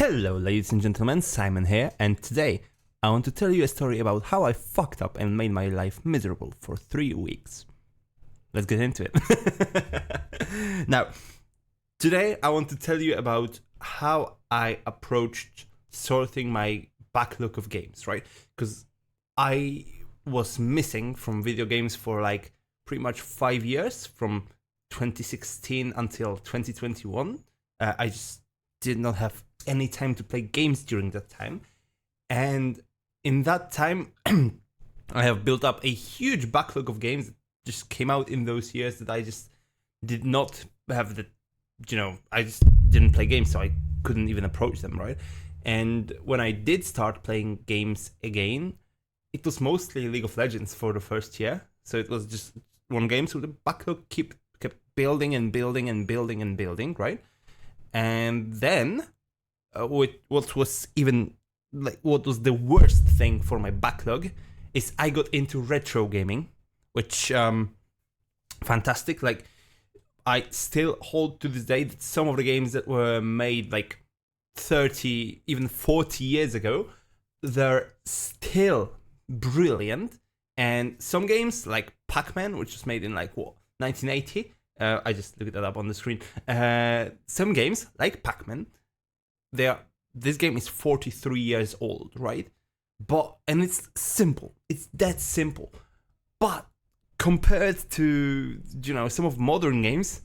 Hello ladies and gentlemen, Simon here, and today I want to tell you a story about how I fucked up and made my life miserable for 3 weeks. Let's get into it. Now, today I want to tell you about how I approached sorting my backlog of games, right? Because I was missing from video games for like pretty much 5 years, from 2016 until 2021. I just did not have any time to play games during that time, and in that time I have built up a huge backlog of games that just came out in those years that I just did not have the, I just didn't play games, so I couldn't even approach them, right? And when I did start playing games again, it was mostly League of Legends for the first year, so it was just one game, so the backlog kept building and building and building and building, right? And then what was the worst thing for my backlog is I got into retro gaming, which fantastic. Like, I still hold to this day that some of the games that were made like 30, even 40 years ago, they're still brilliant. And some games like Pac-Man, which was made in like 1980. I just looked that up on the screen. Some games like Pac-Man, this game is 43 years old, right? And it's simple. It's that simple. But compared to, some of modern games,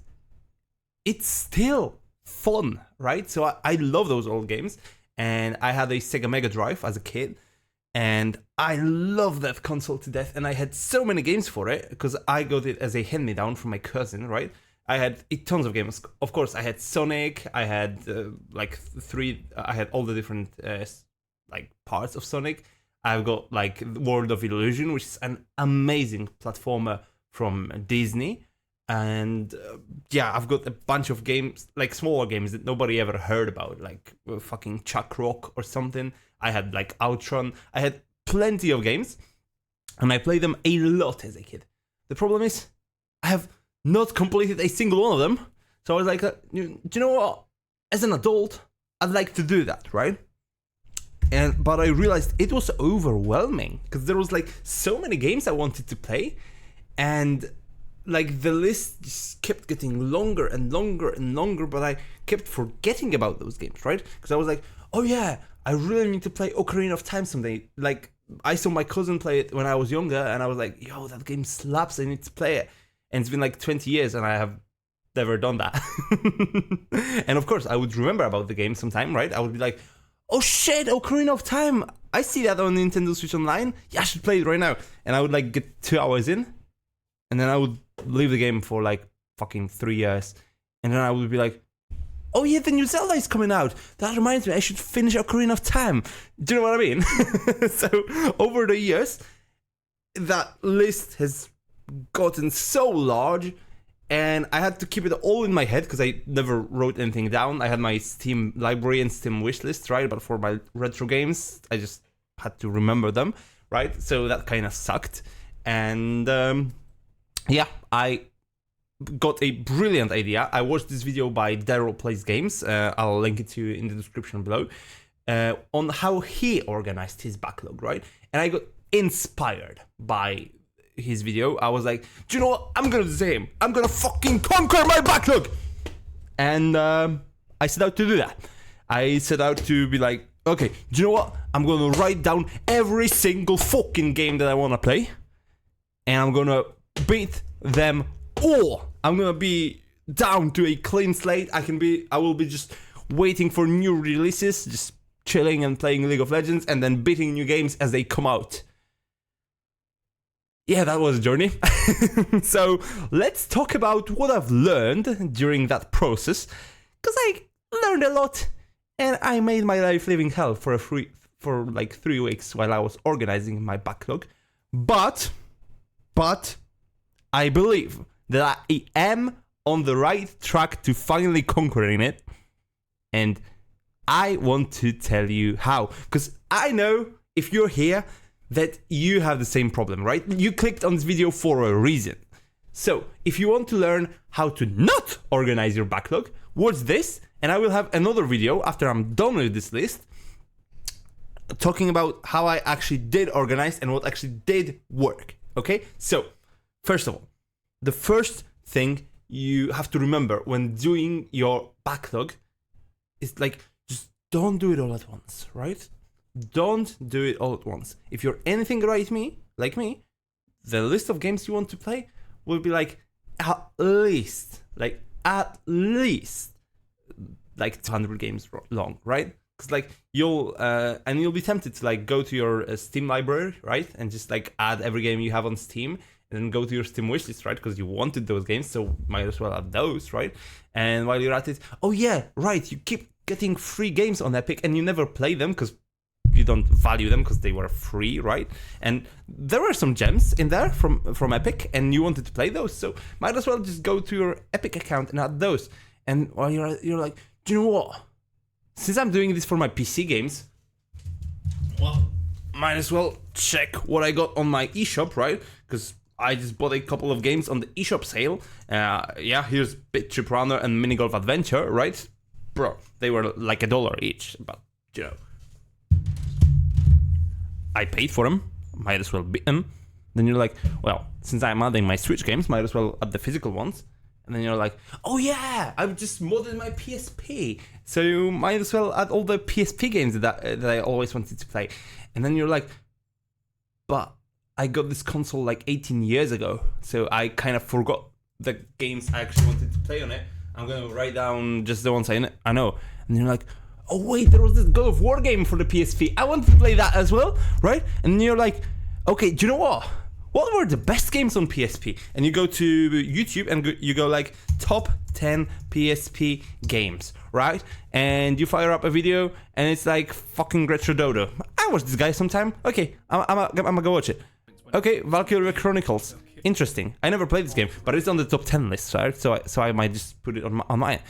it's still fun, right? So I love those old games. And I had a Sega Mega Drive as a kid, and I love that console to death. And I had so many games for it because I got it as a hand-me-down from my cousin, right? I had tons of games. Of course, I had Sonic. I had I had all the different parts of Sonic. I've got like World of Illusion, which is an amazing platformer from Disney. And I've got a bunch of games, like smaller games that nobody ever heard about, like fucking Chuck Rock or something. I had like Outrun. I had plenty of games, and I played them a lot as a kid. The problem is, I have not completed a single one of them. So I was like, do you know what? As an adult, I'd like to do that, right? But I realized it was overwhelming because there was like so many games I wanted to play, and like the list just kept getting longer and longer and longer, but I kept forgetting about those games, right? Because I was like, oh yeah, I really need to play Ocarina of Time someday. Like, I saw my cousin play it when I was younger, and I was like, yo, that game slaps, I need to play it. And it's been like 20 years, and I have never done that. And of course, I would remember about the game sometime, right? I would be like, oh shit, Ocarina of Time, I see that on Nintendo Switch Online. Yeah, I should play it right now. And I would like get 2 hours in, and then I would leave the game for like fucking 3 years. And then I would be like, oh yeah, the new Zelda is coming out. That reminds me, I should finish Ocarina of Time. Do you know what I mean? So over the years, that list has gotten so large, and I had to keep it all in my head because I never wrote anything down. I had my Steam library and Steam wishlist, right? But for my retro games, I just had to remember them, right? So that kind of sucked. And I got a brilliant idea. I watched this video by Daryl Plays Games. I'll link it to you in the description below, on how he organized his backlog, right? And I got inspired by his video. I was like, do you know what? I'm gonna do the same. I'm gonna fucking conquer my backlog. And I set out to do that. I set out to be like, okay, do you know what? I'm gonna write down every single fucking game that I wanna play, and I'm gonna beat them all. I'm gonna be down to a clean slate. I will be just waiting for new releases, just chilling and playing League of Legends, and then beating new games as they come out. Yeah, that was a journey. So let's talk about what I've learned during that process, because I learned a lot, and I made my life living hell for like 3 weeks while I was organizing my backlog. But I believe that I am on the right track to finally conquering it, and I want to tell you how, because I know if you're here that you have the same problem, right? You clicked on this video for a reason. So if you want to learn how to not organize your backlog, watch this And I will have another video after I'm done with this list talking about how I actually did organize and what actually did work. Okay, so first of all, the first thing you have to remember when doing your backlog is like, just don't do it all at once, right? Don't do it all at once. If you're anything like me, the list of games you want to play will be like at least like 200 games long, right? Because like you'll be tempted to like go to your Steam library, right, and just like add every game you have on Steam, and then go to your Steam wishlist, right, because you wanted those games, so might as well add those, right? And while you're at it, oh yeah, right, you keep getting free games on Epic and you never play them because you don't value them because they were free, right? And there were some gems in there from Epic, and you wanted to play those, so might as well just go to your Epic account and add those. And while you're like, do you know what? Since I'm doing this for my PC games, well, might as well check what I got on my eShop, right? Because I just bought a couple of games on the eShop sale. Yeah, here's Bit Trip Runner and Mini Golf Adventure, right? Bro, they were like $1 each, but you know, I paid for them, might as well beat them. Then you're like, well, since I'm adding my Switch games, might as well add the physical ones. And then you're like, oh yeah, I've just modded my PSP, so you might as well add all the PSP games that I always wanted to play. And then you're like, but I got this console like 18 years ago, so I kind of forgot the games I actually wanted to play on it. I'm gonna write down just the ones I know. And you're like, oh wait, there was this God of War game for the PSP. I want to play that as well, right? And you're like, okay, do you know what? What were the best games on PSP? And you go to YouTube and you go like top 10 PSP games, right? And you fire up a video and it's like fucking Retro Dodo. I watch this guy sometime. Okay, I'm gonna go watch it. Okay, Valkyria Chronicles. Interesting. I never played this game, but it's on the top 10 list, right? So I might just put it on mine.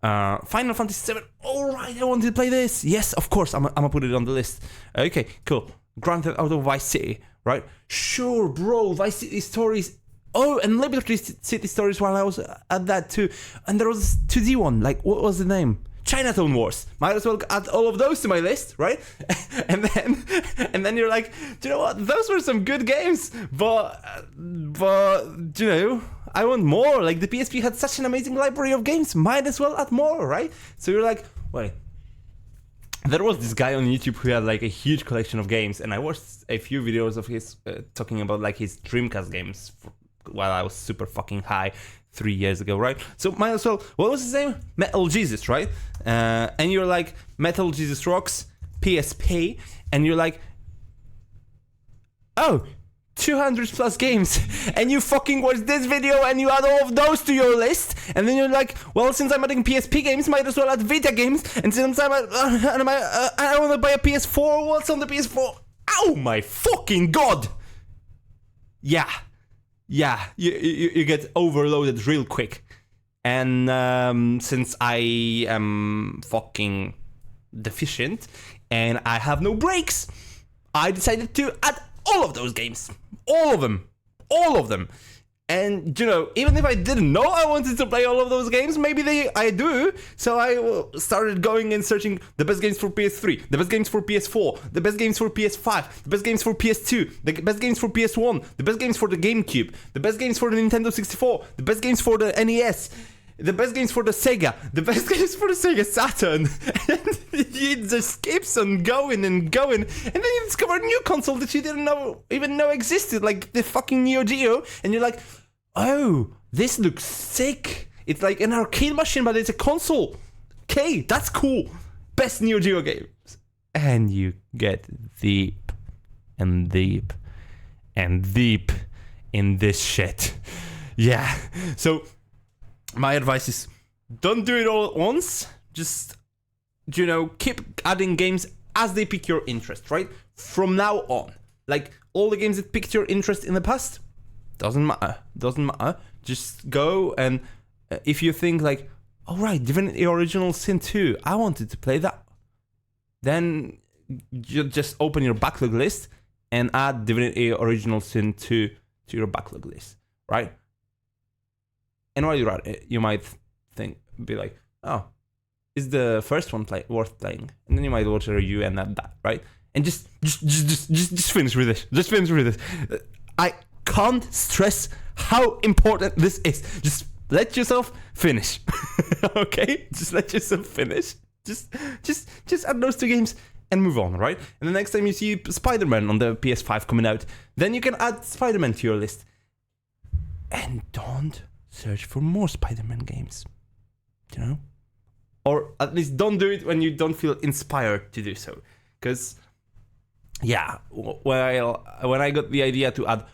Final Fantasy VII. All right, I wanted to play this. Yes, of course, I'm gonna put it on the list. Okay, cool. Grand Theft Auto Vice City, right? Sure, bro. Vice City Stories. Oh, and Liberty City Stories while I was at that too. And there was 2D one. Like, what was the name? Chinatown Wars. Might as well add all of those to my list, right? and then you're like, do you know what? Those were some good games, but you know, I want more. Like the PSP had such an amazing library of games. Might as well add more, right? So you're like, wait. There was this guy on YouTube who had like a huge collection of games, and I watched a few videos of his talking about like his Dreamcast games while I was super fucking high 3 years ago, right? So might as well, what was his name? Metal Jesus, right? And you're like, Metal Jesus Rocks, PSP, and you're like, oh, 200 plus games, and you fucking watch this video and you add all of those to your list, and then you're like, well, since I'm adding PSP games, might as well add Vita games, and since I want to buy a PS4, what's on the PS4? Oh my fucking god! Yeah, you get overloaded real quick. And since I am fucking deficient and I have no breaks, I decided to add all of those games. All of them. And, you know, even if I didn't know I wanted to play all of those games, maybe I do. So I started going and searching the best games for PS3, the best games for PS4, the best games for PS5, the best games for PS2, the best games for PS1, the best games for the GameCube, the best games for the Nintendo 64, the best games for the NES, the best games for the Sega, the best games for the Sega Saturn. And it just keeps on going and going. And then you discover a new console that you didn't even know existed, like the fucking Neo Geo. And you're like, oh, this looks sick. It's like an arcade machine, but it's a console. Okay, that's cool. Best Neo Geo games. And you get deep and deep and deep in this shit. Yeah. So my advice is, don't do it all at once. Just, you know, keep adding games as they pique your interest, right? From now on. Like, all the games that piqued your interest in the past, doesn't matter. Just go and if you think like, all right, Divinity Original Sin 2, I wanted to play that. Then you just open your backlog list and add Divinity Original Sin 2 to your backlog list, right? And while you're at it, you might be like, oh, is the first one worth playing? And then you might watch a review and add that, right? And just finish with this. Just finish with this. I can't stress how important this is. Just let yourself finish. Okay? Just let yourself finish. Just add those 2 games and move on, right? And the next time you see Spider-Man on the PS5 coming out, then you can add Spider-Man to your list. And don't search for more Spider-Man games. You know? Or at least don't do it when you don't feel inspired to do so. Because, yeah, when I got the idea to add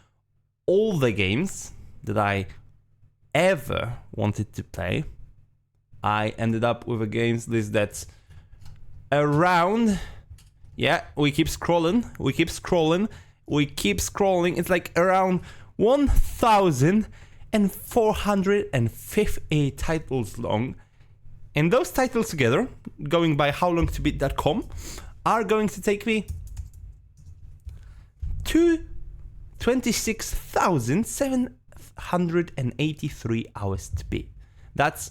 all the games that I ever wanted to play, I ended up with a games list that's around... Yeah, we keep scrolling. It's like around 1,450 titles long. And those titles together, going by howlongtobeat.com, are going to take me to 26,783 hours to beat. That's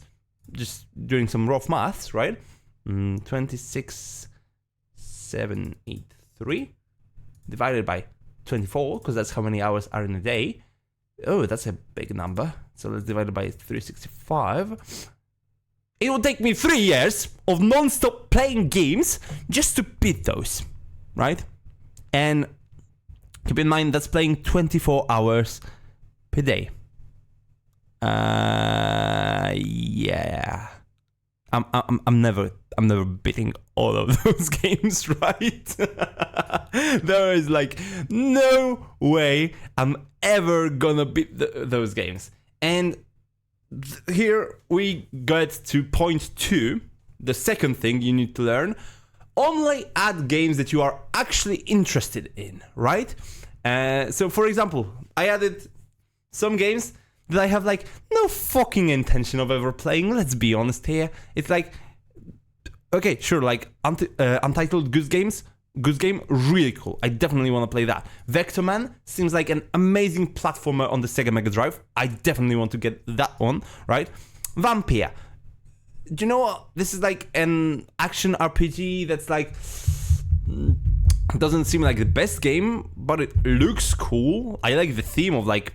just doing some rough maths, right? 26,783 divided by 24, because that's how many hours are in a day. Oh, that's a big number. So let's divide it by 365. It will take me 3 years of non-stop playing games just to beat those, right? And keep in mind that's playing 24 hours per day. Yeah. I'm never beating all of those games, right? There is like no way I'm ever gonna beat those games. And here we get to point 2, the second thing you need to learn. Only add games that you are actually interested in, right? So for example, I added some games that I have like no fucking intention of ever playing. Let's be honest here. It's like, okay, sure, like Untitled Goose Game, really cool. I definitely want to play that. Vector Man seems like an amazing platformer on the Sega Mega Drive. I definitely want to get that one, right? Vampire. Do you know what? This is like an action RPG that's like... doesn't seem like the best game, but it looks cool. I like the theme of like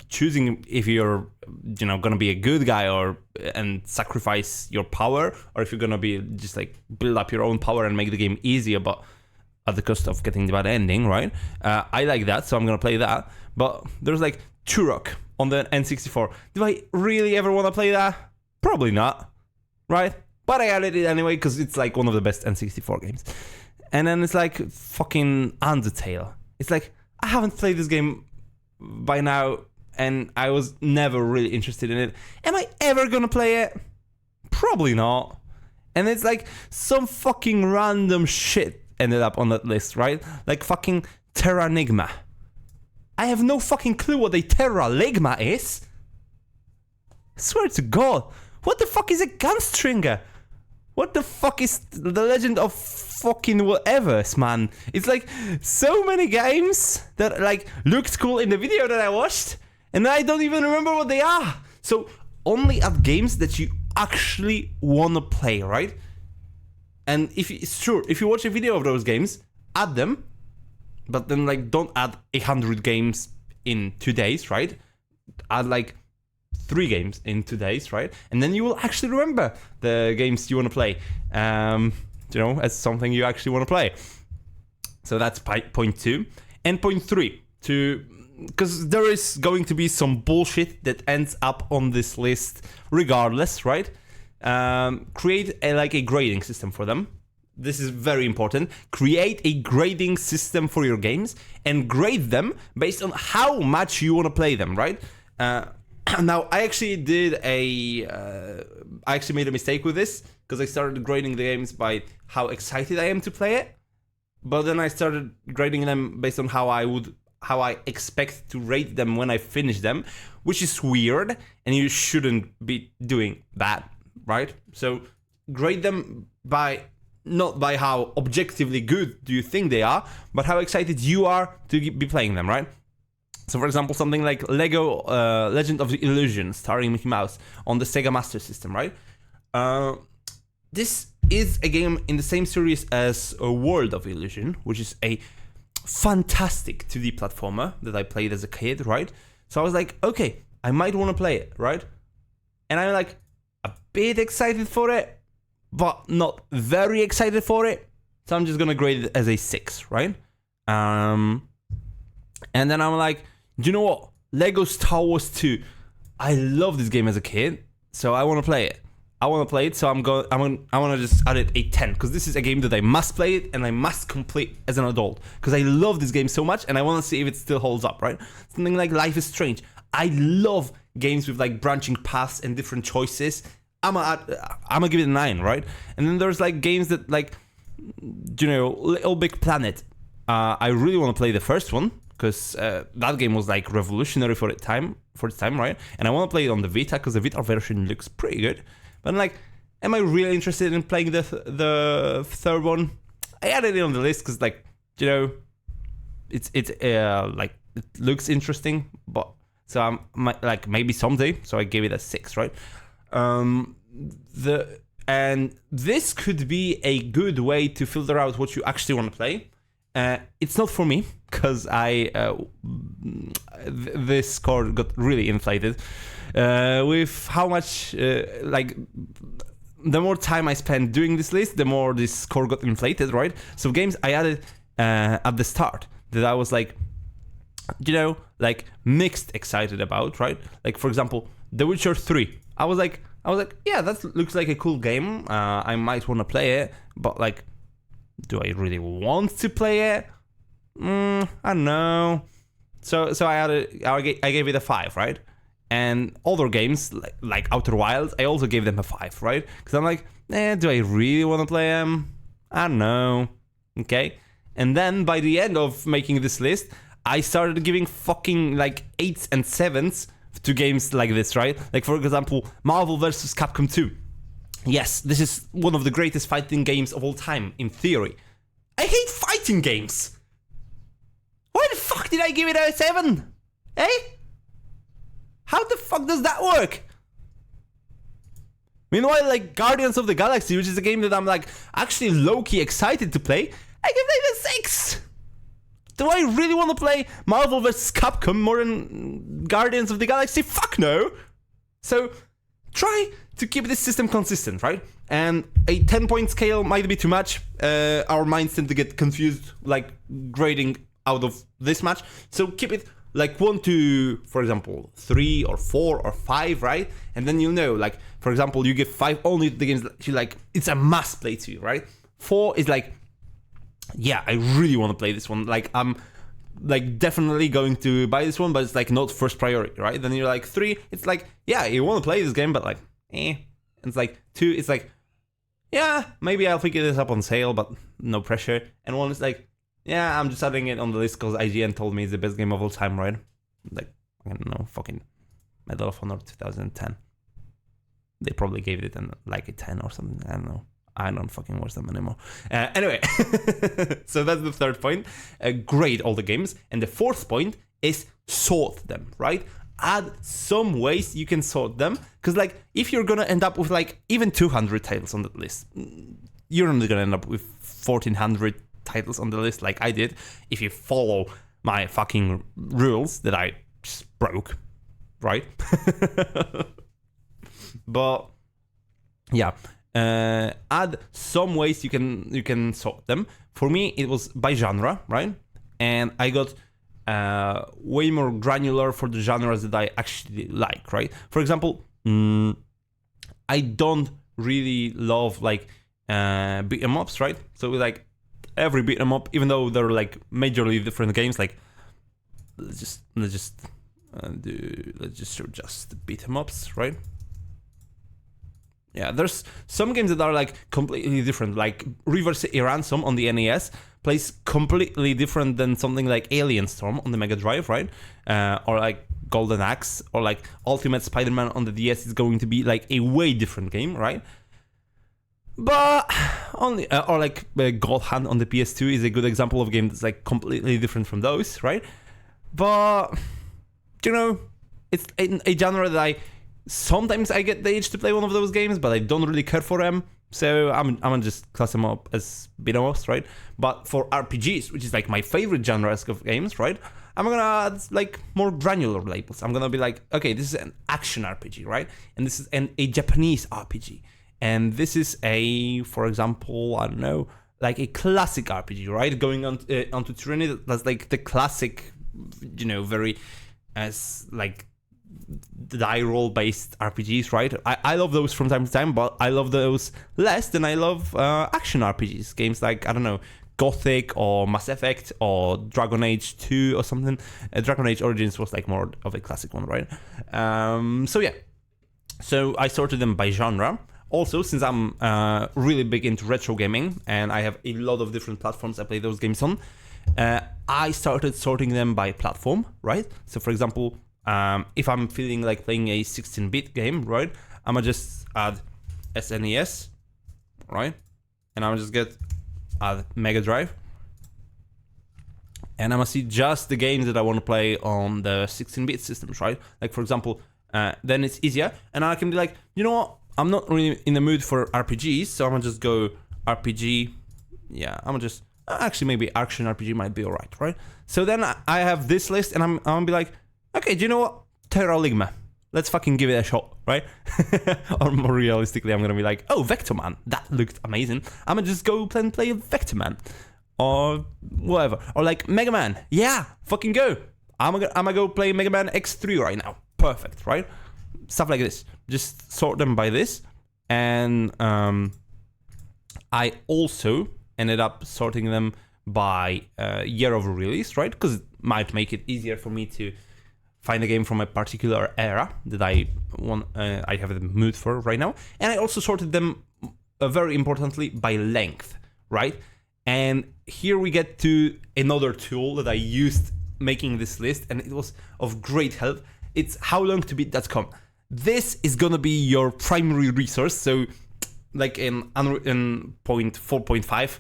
choosing if you're, you know, gonna be a good guy and sacrifice your power, or if you're gonna be just like build up your own power and make the game easier, but at the cost of getting the bad ending, right? I like that, so I'm gonna play that. But there's like Turok on the N64. Do I really ever want to play that? Probably not, right? But I added it anyway because it's like one of the best N64 games. And then it's like fucking Undertale. It's like, I haven't played this game by now, and I was never really interested in it. Am I ever gonna play it? Probably not. And it's like some fucking random shit ended up on that list, right? Like fucking Terranigma. I have no fucking clue what a Terranigma is. I swear to God. What the fuck is a Gunstringer? What the fuck is the Legend of fucking whatever, man? It's like so many games that like looked cool in the video that I watched, and I don't even remember what they are. So only add games that you actually wanna play, right? And if it's true, if you watch a video of those games, add them, but then like don't add 100 games in 2 days, right? Add like 3 games in 2 days, right? And then you will actually remember the games you want to play, you know, as something you actually want to play. So that's point 2. And point 3, because there is going to be some bullshit that ends up on this list regardless, right? Create a grading system for them. This is very important. Create a grading system for your games and grade them based on how much you want to play them, right? Now, I actually made a mistake with this, because I started grading the games by how excited I am to play it, but then I started grading them based on how I expect to rate them when I finish them, which is weird, and you shouldn't be doing that, right? So grade them not by how objectively good do you think they are, but how excited you are to be playing them, right? So for example, something like Lego Legend of the Illusion starring Mickey Mouse on the Sega Master System, right? this is a game in the same series as A World of Illusion, which is a fantastic 2D platformer that I played as a kid, right? So I was like, okay, I might want to play it, right? And I'm like a bit excited for it, but not very excited for it. So I'm just gonna grade it as a 6, right? And then I'm like, you know what? Lego Star Wars 2. I love this game as a kid, so I want to play it. So I want to just add it a 10, because this is a game that I must play it and I must complete as an adult, because I love this game so much and I want to see if it still holds up, right? Something like Life is Strange. I love games with like branching paths and different choices. I'm gonna give it a 9, right? And then there's like games that like, you know, Little Big Planet. I really want to play the first one, because that game was like revolutionary for its time, right? And I want to play it on the Vita, because the Vita version looks pretty good. But I'm like, am I really interested in playing the third one? I added it on the list because, like, you know, it's like it looks interesting, but so I'm like maybe someday. So I gave it a 6, right? And this could be a good way to filter out what you actually want to play. It's not for me, because this score got really inflated with how much like the more time I spent doing this list, the more this score got inflated, right? So games I added at the start that I was like, you know, like mixed excited about, right? Like for example, The Witcher 3. I was like, yeah, that looks like a cool game. I might want to play it, but like, do I really want to play it? I don't know. So I gave it a 5, right? And other games like Outer Wilds, I also gave them a 5, right? Because I'm like, do I really want to play them? I don't know. Okay. And then by the end of making this list, I started giving fucking like 8s and 7s to games like this, right? Like for example, Marvel vs. Capcom 2. Yes, this is one of the greatest fighting games of all time, in theory. I hate fighting games! Why the fuck did I give it a 7? Eh? How the fuck does that work? Meanwhile, like Guardians of the Galaxy, which is a game that I'm like actually low-key excited to play, I give it a 6! Do I really want to play Marvel vs. Capcom more than Guardians of the Galaxy? Fuck no! So, try to keep this system consistent, right? And a 10-point scale might be too much. Our minds tend to get confused, like grading out of this much. So keep it like 1 to, for example, 3 or 4 or 5, right? And then you'll know, like, for example, you give 5 only to the games that you like, it's a must play to you, right? 4 is like, yeah, I really want to play this one. Like, I'm like definitely going to buy this one, but it's like not first priority, right? Then you're like 3, it's like, yeah, you want to play this game, but like, eh. And it's like 2, it's like, yeah, maybe I'll pick this up on sale, but no pressure. And 1 is like, yeah, I'm just adding it on the list because IGN told me it's the best game of all time, right? Like, I don't know, fucking Medal of Honor 2010. They probably gave it like a 10 or something, I don't know. I don't fucking watch them anymore. Anyway, so that's the third point. Grade all the games. And the fourth point is sort them, right? Add some ways you can sort them. Because, like, if you're going to end up with, like, even 200 titles on the list, you're only going to end up with 1,400 titles on the list like I did. If you follow my fucking rules that I just broke, right? But, yeah. Add some ways you can sort them. For me, it was by genre, right? And I got way more granular for the genres that I actually like, right? For example, I don't really love like beat 'em ups, right? So like every beat 'em up, even though they're like majorly different games, like let's just show just beat 'em ups, right? Yeah, there's some games that are like completely different, like River City Ransom on the NES plays completely different than something like Alien Storm on the Mega Drive, right? Or like Golden Axe, or like Ultimate Spider-Man on the DS is going to be like a way different game, right? But only, or like God Hand on the PS2 is a good example of a game that's like completely different from those, right? But, you know, it's a genre that sometimes I get the itch to play one of those games, but I don't really care for them. So I'm gonna just class them up as binamos, right? But for RPGs, which is like my favorite genre of games, right? I'm gonna add like more granular labels. I'm gonna be like, okay, this is an action RPG, right? And this is a Japanese RPG. And this is for example, I don't know, like a classic RPG, right? Going on onto Trinity, that's like the classic, very as like die roll based RPGs, right? I love those from time to time, but I love those less than I love action RPGs. Games like, I don't know, Gothic or Mass Effect or Dragon Age 2 or something. Dragon Age Origins was like more of a classic one, right? So yeah. So I sorted them by genre. Also, since I'm really big into retro gaming and I have a lot of different platforms I play those games on, I started sorting them by platform, right? So for example, if I'm feeling like playing a 16-bit game, right, I'm gonna just add SNES, right? And I'm gonna just add Mega Drive. And I'm gonna see just the games that I want to play on the 16-bit systems, right? Like for example, then it's easier. And I can be like, you know what? I'm not really in the mood for RPGs, so I'm gonna just go RPG. Yeah, I'm gonna just, actually maybe action RPG might be alright, right? So then I have this list and I'm gonna be like, okay, do you know what? Terra Ligma. Let's fucking give it a shot, right? Or more realistically, I'm gonna be like, oh, Vector Man. That looked amazing. I'm gonna just go and play Vector Man. Or whatever. Or like Mega Man. Yeah, fucking go. I'm gonna go play Mega Man X3 right now. Perfect, right? Stuff like this. Just sort them by this. And I also ended up sorting them by year of release, right? Because it might make it easier for me to find a game from a particular era that I have the mood for right now. And I also sorted them very importantly by length, right? And here we get to another tool that I used making this list, and it was of great help. It's howlongtobeat.com. This is gonna be your primary resource. So like in point 4.5,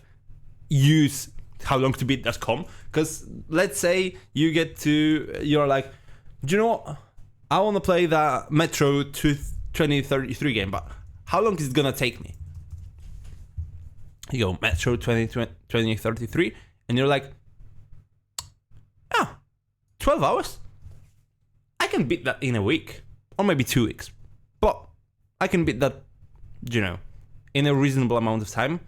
use howlongtobeat.com, because let's say you're like, do you know what? I want to play that Metro 2033 game, but how long is it gonna take me? You go Metro 2033, and you're like, 12 hours? I can beat that in a week, or maybe 2 weeks. But I can beat that, in a reasonable amount of time.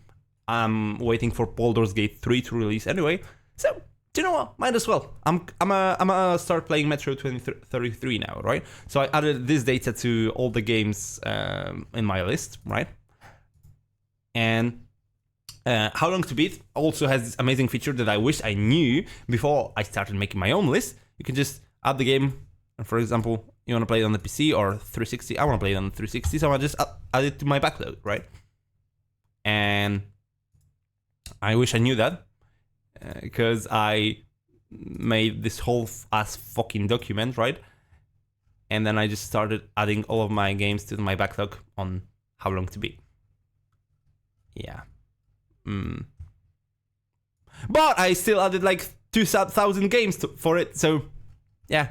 I'm waiting for Baldur's Gate 3 to release anyway, so do you know what? Might as well. I'm gonna start playing Metro 2033 now, right? So I added this data to all the games in my list, right? And How Long to Beat also has this amazing feature that I wish I knew before I started making my own list. You can just add the game, and for example, you want to play it on the PC or 360. I want to play it on the 360, so I'll just add it to my backlog, right? And I wish I knew that, because I made this whole ass fucking document, right? And then I just started adding all of my games to my backlog on How Long to Beat. Yeah. But I still added like 2,000 games for it, so yeah,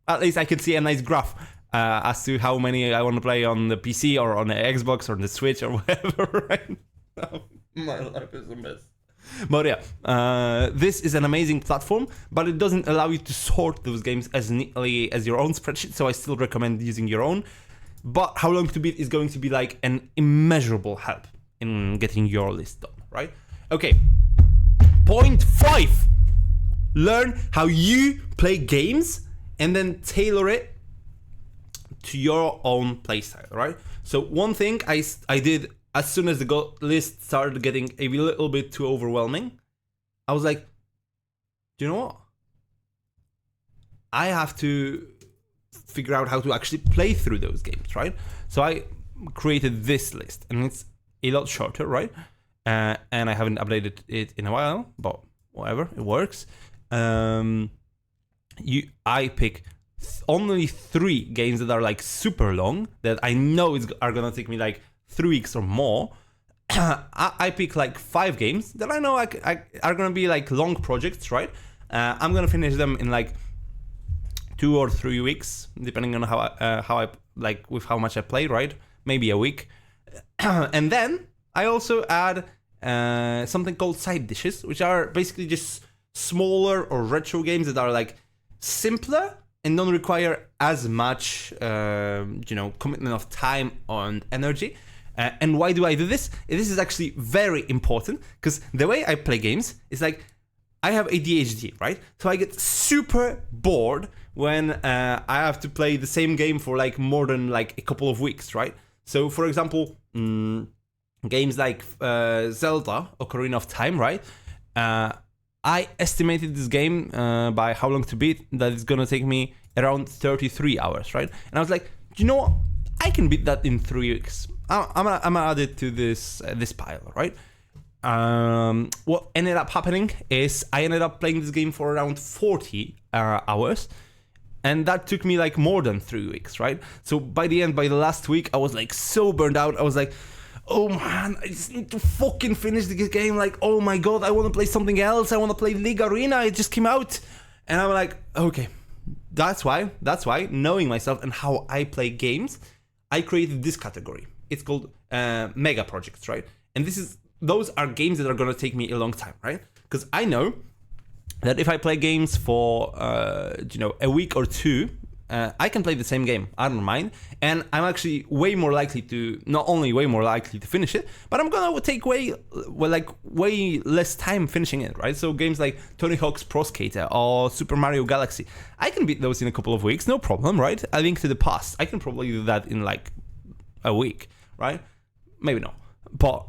at least I can see a nice graph as to how many I want to play on the PC or on the Xbox or on the Switch or whatever, right? Oh, my life is a mess. But yeah, this is an amazing platform, but it doesn't allow you to sort those games as neatly as your own spreadsheet, so I still recommend using your own. But How Long to Beat is going to be like an immeasurable help in getting your list done, right? Okay, point 5. Learn how you play games and then tailor it to your own playstyle, right? So one thing I did as soon as the list started getting a little bit too overwhelming, I was like, do you know what? I have to figure out how to actually play through those games, right? So I created this list, and it's a lot shorter, right? And I haven't updated it in a while, but whatever, it works. I pick only 3 games that are like super long, that I know are gonna take me like 3 weeks or more. I pick like 5 games that I know are gonna be like long projects, right? I'm gonna finish them in like 2 or 3 weeks, depending on how I like with how much I play, right? Maybe a week. And then I also add something called side dishes, which are basically just smaller or retro games that are like simpler and don't require as much, commitment of time and energy. And why do I do this? This is actually very important because the way I play games is like I have ADHD, right? So I get super bored when I have to play the same game for like more than like a couple of weeks, right? So for example, games like Zelda Ocarina of Time, right? I estimated this game by how long to beat that it's gonna take me around 33 hours, right? And I was like, you know what? I can beat that in 3 weeks. I'm gonna add it to this pile, right? What ended up happening is I ended up playing this game for around 40 hours, and that took me like more than 3 weeks, right? So by the last week, I was like so burned out. I was like, oh man, I just need to fucking finish this game. Like, oh my god, I want to play something else. I want to play League Arena. It just came out, and I'm like, okay, that's why, knowing myself and how I play games, I created this category. It's called mega projects, right? And those are games that are gonna take me a long time, right? Because I know that if I play games for a week or two, I can play the same game. I don't mind, and I'm actually way more likely to finish it, but I'm gonna take way less time finishing it, right? So games like Tony Hawk's Pro Skater or Super Mario Galaxy, I can beat those in a couple of weeks, no problem, right? A Link to the Past, I can probably do that in like a week, right? Maybe not, but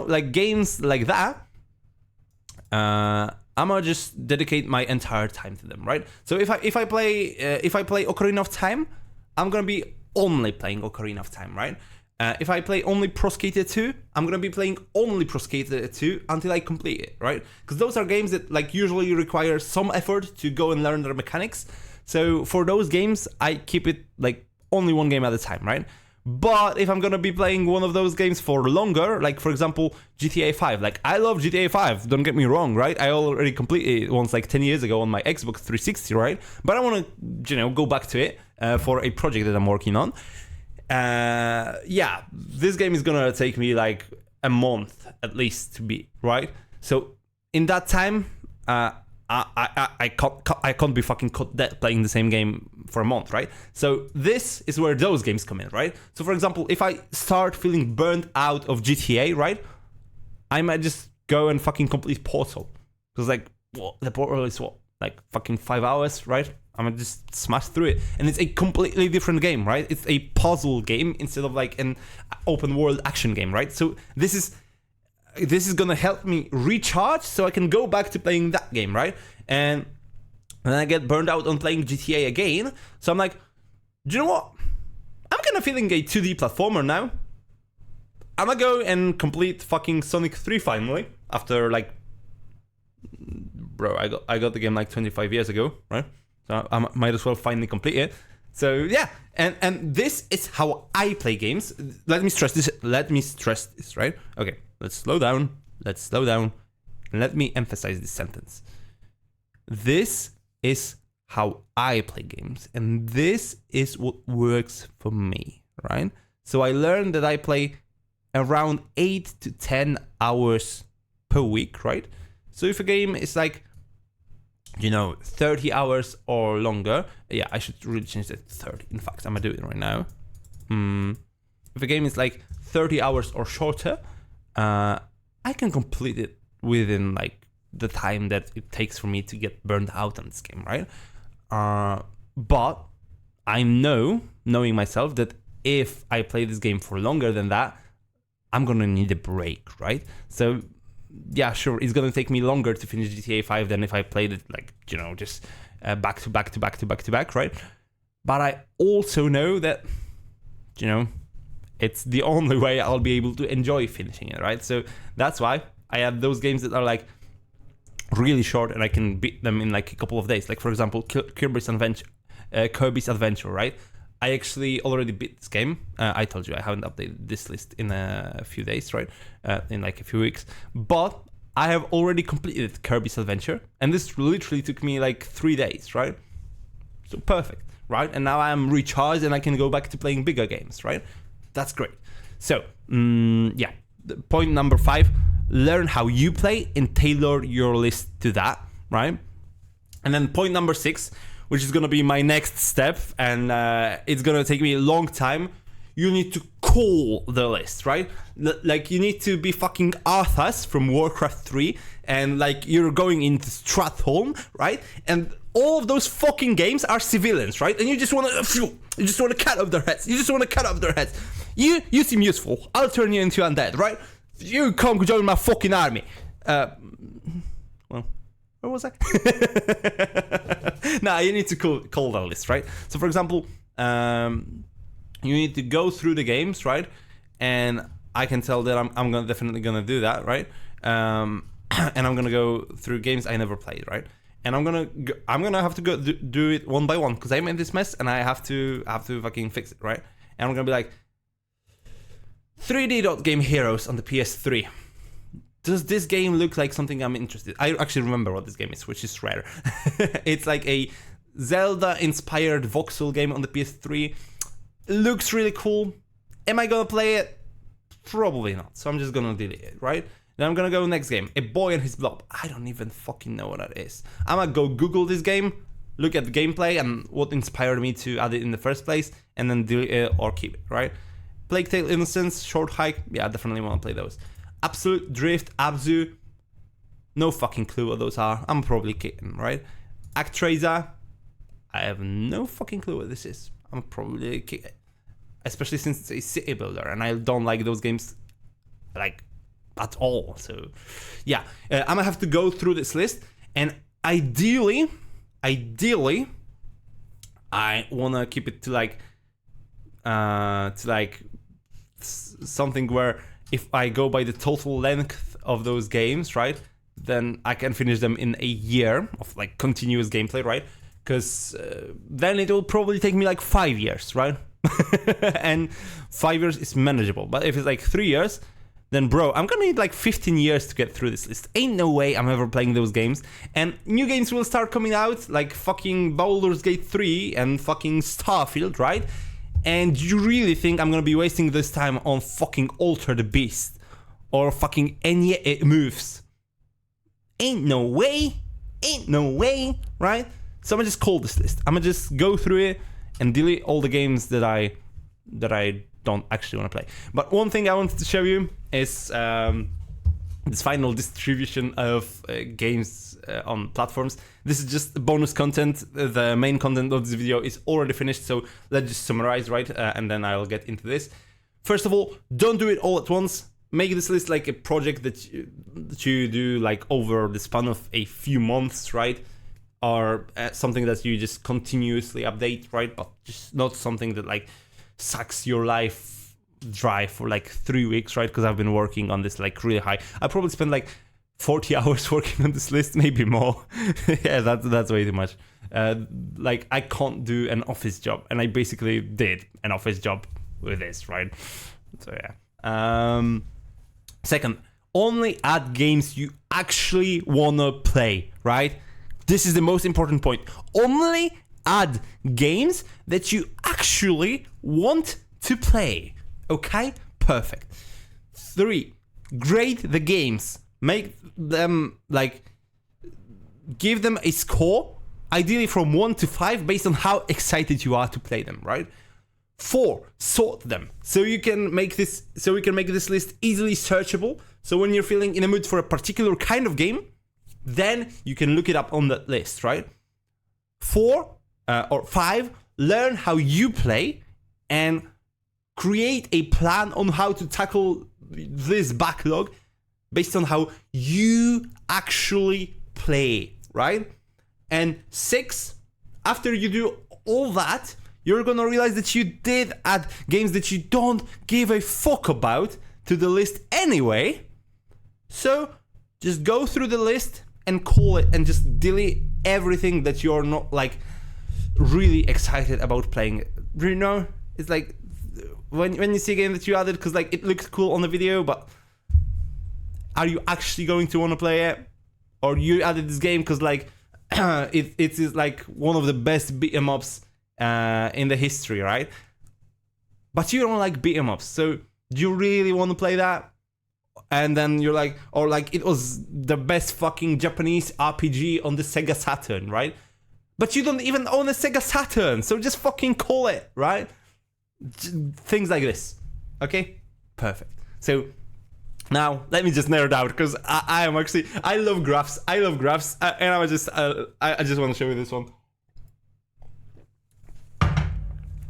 like games like that, I'm gonna just dedicate my entire time to them, right? So if I play Ocarina of Time, I'm gonna be only playing Ocarina of Time, right? If I play only Pro Skater 2, I'm gonna be playing only Pro Skater 2 until I complete it, right? Because those are games that like usually require some effort to go and learn their mechanics. So for those games, I keep it like only one game at a time, right? But if I'm gonna be playing one of those games for longer, like for example GTA 5, like I love GTA 5, don't get me wrong, right? I already completed it once like 10 years ago on my Xbox 360, right? But I want to, go back to it for a project that I'm working on. This game is gonna take me like a month at least to beat, right? So in that time, I can't be fucking caught dead playing the same game for a month, right? So this is where those games come in, right? So for example, if I start feeling burnt out of GTA, right, I might just go and fucking complete Portal. Because like, the Portal is like fucking 5 hours, right? I'm gonna just smash through it. And it's a completely different game, right? It's a puzzle game instead of like an open world action game, right? So this is gonna help me recharge so I can go back to playing that game, right? And then I get burned out on playing GTA again. So I'm like, do you know what? I'm kind of feeling a 2D platformer now. I'm gonna go and complete fucking Sonic 3 finally. After like, bro, I got the game like 25 years ago, right? So I might as well finally complete it. So yeah, and this is how I play games. Let me stress this, right? Okay, let's slow down. And let me emphasize this sentence. This is how I play games, and this is what works for me, right? So I learned that I play around 8 to 10 hours per week, right? So if a game is like, 30 hours or longer, yeah, I should really change that to 30. In fact, I'm gonna do it right now. If a game is like 30 hours or shorter, I can complete it within like the time that it takes for me to get burned out on this game, right? But I knowing myself, that if I play this game for longer than that, I'm gonna need a break, right? So yeah, sure, it's gonna take me longer to finish GTA 5 than if I played it like, just back to back, right? But I also know that, it's the only way I'll be able to enjoy finishing it, right? So that's why I have those games that are like really short and I can beat them in like a couple of days. Like for example, Kirby's Adventure, right? I actually already beat this game. I told you I haven't updated this list in a few days, right? In like a few weeks. But I have already completed Kirby's Adventure, and this literally took me like 3 days, right? So perfect, right? And now I'm recharged and I can go back to playing bigger games, right? That's great. So Yeah. Point number 5, learn how you play and tailor your list to that, right? And then point number 6, which is gonna be my next step, and it's gonna take me a long time. You need to call the list, right? Like, you need to be fucking Arthas from Warcraft 3, and like you're going into Stratholme, right? And all of those fucking games are civilians, right? And you just wanna cut off their heads. You seem useful. I'll turn you into undead, right? You come join my fucking army. Well, where was I? Nah, you need to call the list, right? So, for example, you need to go through the games, right? And I can tell that I'm definitely gonna do that, right? And I'm gonna go through games I never played, right? And I'm gonna have to go do it one by one, because I made this mess and I have to fucking fix it, right? And I'm gonna be like, 3D dot game heroes on the PS3. Does this game look like something I'm interested in? I actually remember what this game is, which is rare. It's like a Zelda-inspired voxel game on the PS3. It looks really cool. Am I gonna play it? Probably not. So I'm just gonna delete it, right? Then I'm gonna go next game. A Boy and His Blob. I don't even fucking know what that is. I'm gonna go Google this game, look at the gameplay and what inspired me to add it in the first place, and then delete it or keep it, right? Plague Tale Innocence, Short Hike. Yeah, I definitely want to play those. Absolute Drift, Abzu. No fucking clue what those are. I'm probably kidding, right? Actraiser. I have no fucking clue what this is. I'm probably kidding. Especially since it's a city builder, and I don't like those games, like, at all. So, yeah. I'm gonna have to go through this list, and ideally, I wanna keep it to something where if I go by the total length of those games, right, then I can finish them in a year of like continuous gameplay, right? Because then it will probably take me like 5 years, right? And 5 years is manageable. But if it's like 3 years, then bro, I'm gonna need like 15 years to get through this list. Ain't no way I'm ever playing those games. And new games will start coming out, like fucking Baldur's Gate 3 and fucking Starfield, right? And you really think I'm gonna be wasting this time on fucking Alter the Beast or fucking any moves? Ain't no way, right? So I'm gonna just call this list. I'm gonna just go through it and delete all the games that I don't actually want to play. But one thing I wanted to show you is this final distribution of games on platforms. This is just bonus content. The main content of this video is already finished, so let's just summarize, right? And then I'll get into this. First of all, don't do it all at once. Make this list like a project that you do like over the span of a few months, right? Or something that you just continuously update, right? But just not something that like sucks your life dry for like 3 weeks, right? Because I've been working on this like really high. I probably spent like 40 hours working on this list, maybe more. Yeah, that's way too much. Like I can't do an office job, and I basically did an office job with this, right? So yeah. Second, only add games you actually wanna play, right? This is the most important point. Only add games that you actually want to play. Okay? Perfect. 3, grade the games. Make them, like, give them a score, ideally from 1 to 5, based on how excited you are to play them, right? 4, sort them. So we can make this list easily searchable. So when you're feeling in a mood for a particular kind of game, then you can look it up on that list, right? 4 or 5, learn how you play and create a plan on how to tackle this backlog based on how you actually play, right? And 6, after you do all that, you're gonna realize that you did add games that you don't give a fuck about to the list anyway. So just go through the list and call it, and just delete everything that you're not like really excited about playing. You know, it's like when you see a game that you added because like it looks cool on the video, but are you actually going to want to play it? Or you added this game because like it is like one of the best beat 'em ups in the history, right? But you don't like beat 'em ups, so Do you really want to play that? And then you're like, or like it was the best fucking Japanese RPG on the Sega Saturn, right? But you don't even own a Sega Saturn, so just fucking call it, right? Things like this, okay? Perfect. So now let me just narrow it out, because I love graphs, and I just want to show you this one.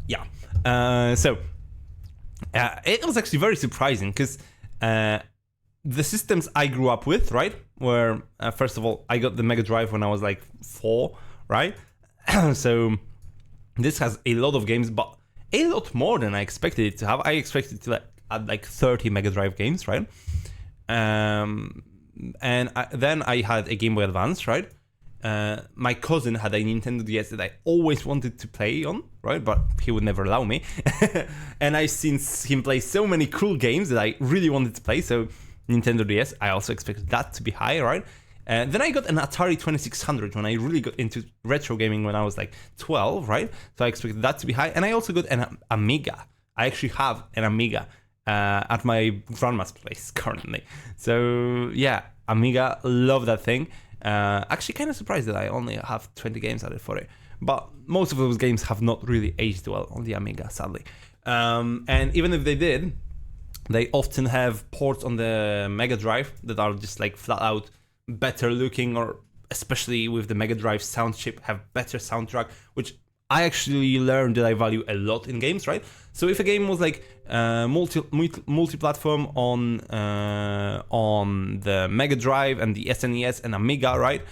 Yeah. It was actually very surprising, because the systems I grew up with, right, were, first of all, I got the Mega Drive when I was like 4, right? So this has a lot of games, but a lot more than I expected it to have. I expected to add like 30 Mega Drive games, right? Then I had a Game Boy Advance, right? My cousin had a Nintendo DS that I always wanted to play on, right? But he would never allow me. And I've seen him play so many cool games that I really wanted to play. So Nintendo DS, I also expected that to be high, right? Then I got an Atari 2600 when I really got into retro gaming when I was like 12, right? So I expected that to be high. And I also got an Amiga. I actually have an Amiga at my grandma's place currently. So yeah, Amiga, love that thing. Actually kind of surprised that I only have 20 games added for it. But most of those games have not really aged well on the Amiga, sadly. And even if they did, they often have ports on the Mega Drive that are just like flat out better looking, or especially with the Mega Drive sound chip, have better soundtrack, which I actually learned that I value a lot in games, right? So if a game was like multi-platform on the Mega Drive and the SNES and Amiga, right?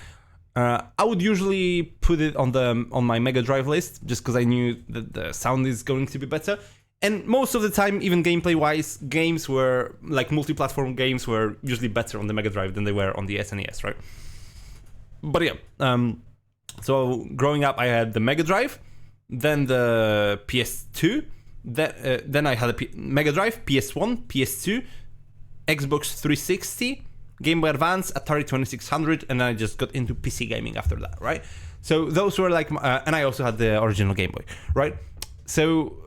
I would usually put it on my Mega Drive list, just because I knew that the sound is going to be better. And most of the time, even gameplay-wise, games were, like multi-platform games were usually better on the Mega Drive than they were on the SNES, right? But yeah, so growing up, I had the Mega Drive, then the PS2, then I had a Mega Drive, PS1, PS2, Xbox 360, Game Boy Advance, Atari 2600, and then I just got into PC gaming after that, right? So those were like, and I also had the original Game Boy, right? So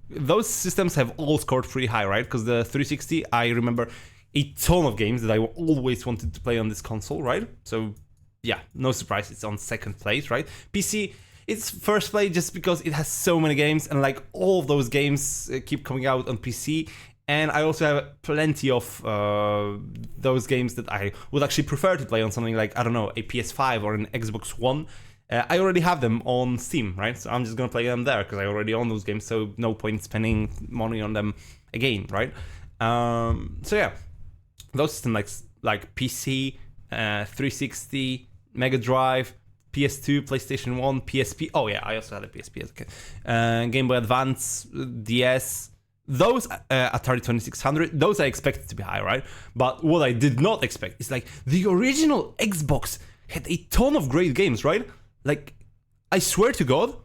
those systems have all scored pretty high, right? Because the 360, I remember a ton of games that I always wanted to play on this console, right? So yeah, no surprise, it's on second place, right? PC, it's first place just because it has so many games, and like all of those games keep coming out on PC. And I also have plenty of those games that I would actually prefer to play on something like, I don't know, a PS5 or an Xbox One. I already have them on Steam, right? So I'm just gonna play them there because I already own those games, so no point spending money on them again, right? So yeah, those systems like PC, 360, Mega Drive, PS2, PlayStation 1, PSP. Oh yeah, I also had a PSP as a kid. Game Boy Advance, DS. Those Atari 2600, those I expected to be high, right? But what I did not expect is like the original Xbox had a ton of great games, right? Like, I swear to God,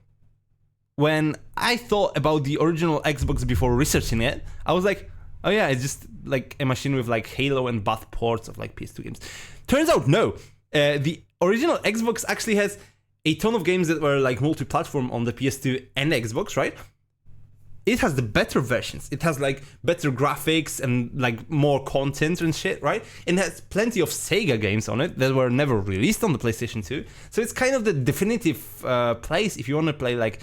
when I thought about the original Xbox before researching it, I was like, oh yeah, it's just like a machine with like Halo and Bath ports of like PS2 games. Turns out, no. The original Xbox actually has a ton of games that were like multi-platform on the PS2 and Xbox, right? It has the better versions. It has like better graphics and like more content and shit, right? And it has plenty of Sega games on it that were never released on the PlayStation 2. So it's kind of the definitive place if you want to play like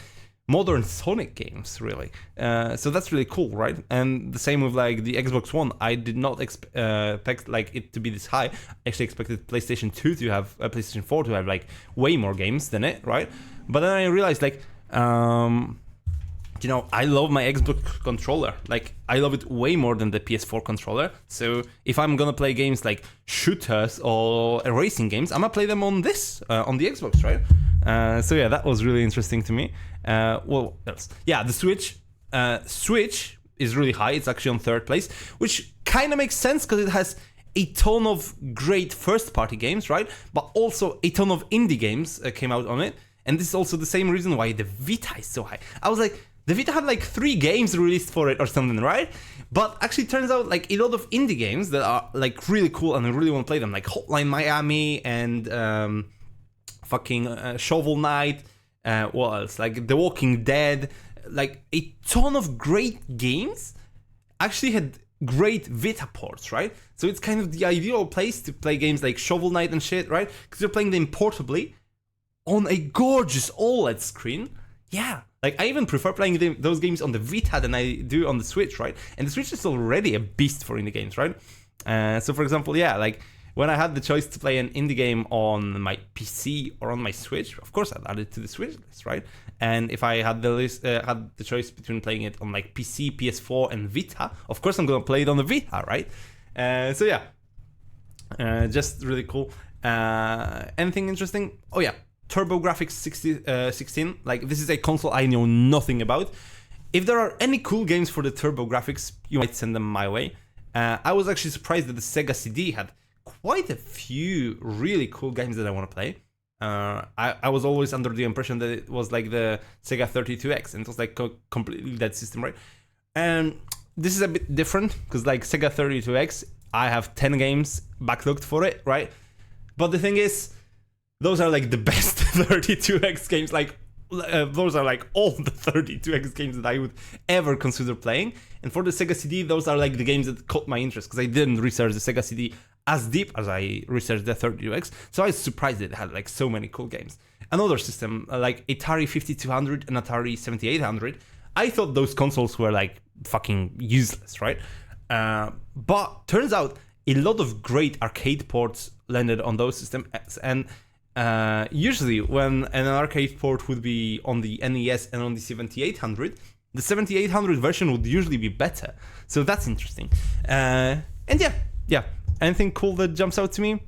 modern Sonic games, really. So that's really cool, right? And the same with like the Xbox One. I did not expect like it to be this high. I actually expected PlayStation 2 to have, PlayStation 4 to have like way more games than it, right? But then I realized like, you know, I love my Xbox controller. Like, I love it way more than the PS4 controller. So if I'm gonna play games like shooters or racing games, I'm gonna play them on this, on the Xbox, right? So yeah, that was really interesting to me. What else? Yeah, the Switch. Switch is really high. It's actually on third place, which kind of makes sense because it has a ton of great first-party games, right? But also a ton of indie games came out on it. And this is also the same reason why the Vita is so high. I was like, the Vita had like 3 games released for it or something, right? But actually it turns out like a lot of indie games that are like really cool and I really want to play them, like Hotline Miami and Shovel Knight, what else? Like The Walking Dead, like a ton of great games actually had great Vita ports, right? So it's kind of the ideal place to play games like Shovel Knight and shit, right? Because you're playing them portably on a gorgeous OLED screen. Yeah, like I even prefer playing those games on the Vita than I do on the Switch, right? And the Switch is already a beast for indie games, right? So for example, yeah, like when I had the choice to play an indie game on my PC or on my Switch, of course I'd add it to the Switch list, right? And if I had the choice between playing it on like PC, PS4, and Vita, of course I'm gonna play it on the Vita, right? So yeah, just really cool. Anything interesting? Oh yeah, TurboGrafx 16. Like this is a console I know nothing about. If there are any cool games for the TurboGrafx, you might send them my way. I was actually surprised that the Sega CD had quite a few really cool games that I want to play. I was always under the impression that it was like the Sega 32X, and it was like completely dead system, right? And this is a bit different because like Sega 32X, I have 10 games backlogged for it, right? But the thing is, those are like the best 32X games. Like those are like all the 32X games that I would ever consider playing. And for the Sega CD, those are like the games that caught my interest because I didn't research the Sega CD as deep as I researched the 32X. So I was surprised it had like so many cool games. Another system like Atari 5200 and Atari 7800, I thought those consoles were like fucking useless, right? But turns out a lot of great arcade ports landed on those systems, and usually when an arcade port would be on the NES and on the 7800, the 7800 version would usually be better. So that's interesting. And yeah. Anything cool that jumps out to me?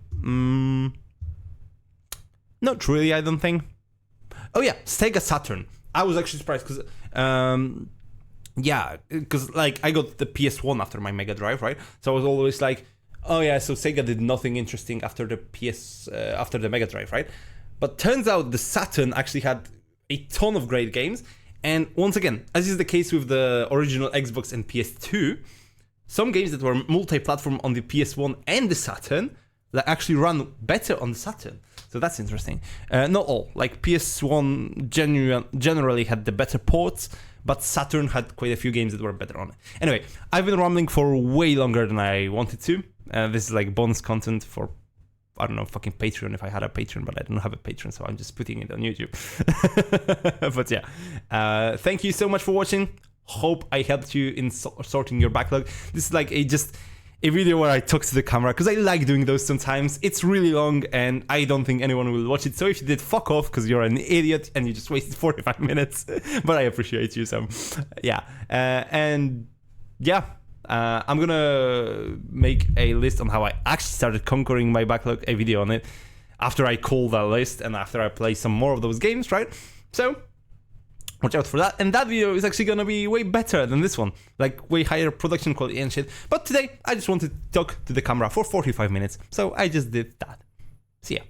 Not really, I don't think. Oh yeah, Sega Saturn. I was actually surprised because, like I got the PS1 after my Mega Drive, right? So I was always like, oh yeah, so Sega did nothing interesting after the Mega Drive, right? But turns out the Saturn actually had a ton of great games. And once again, as is the case with the original Xbox and PS2, some games that were multi-platform on the PS1 and the Saturn that actually run better on the Saturn. So that's interesting. Not all. Like PS1 generally had the better ports, but Saturn had quite a few games that were better on it. Anyway, I've been rambling for way longer than I wanted to. This is like bonus content for, I don't know, fucking Patreon if I had a Patreon, but I don't have a Patreon, so I'm just putting it on YouTube. But yeah, thank you so much for watching. Hope I helped you in sorting your backlog. This is like a video where I talk to the camera because I like doing those sometimes. It's really long and I don't think anyone will watch it. So if you did, fuck off because you're an idiot and you just wasted 45 minutes. But I appreciate you. So yeah. And yeah, I'm gonna make a list on how I actually started conquering my backlog, a video on it, after I call that list and after I play some more of those games, right? So watch out for that, and that video is actually gonna be way better than this one, like way higher production quality and shit. But today, I just wanted to talk to the camera for 45 minutes, so I just did that. See ya.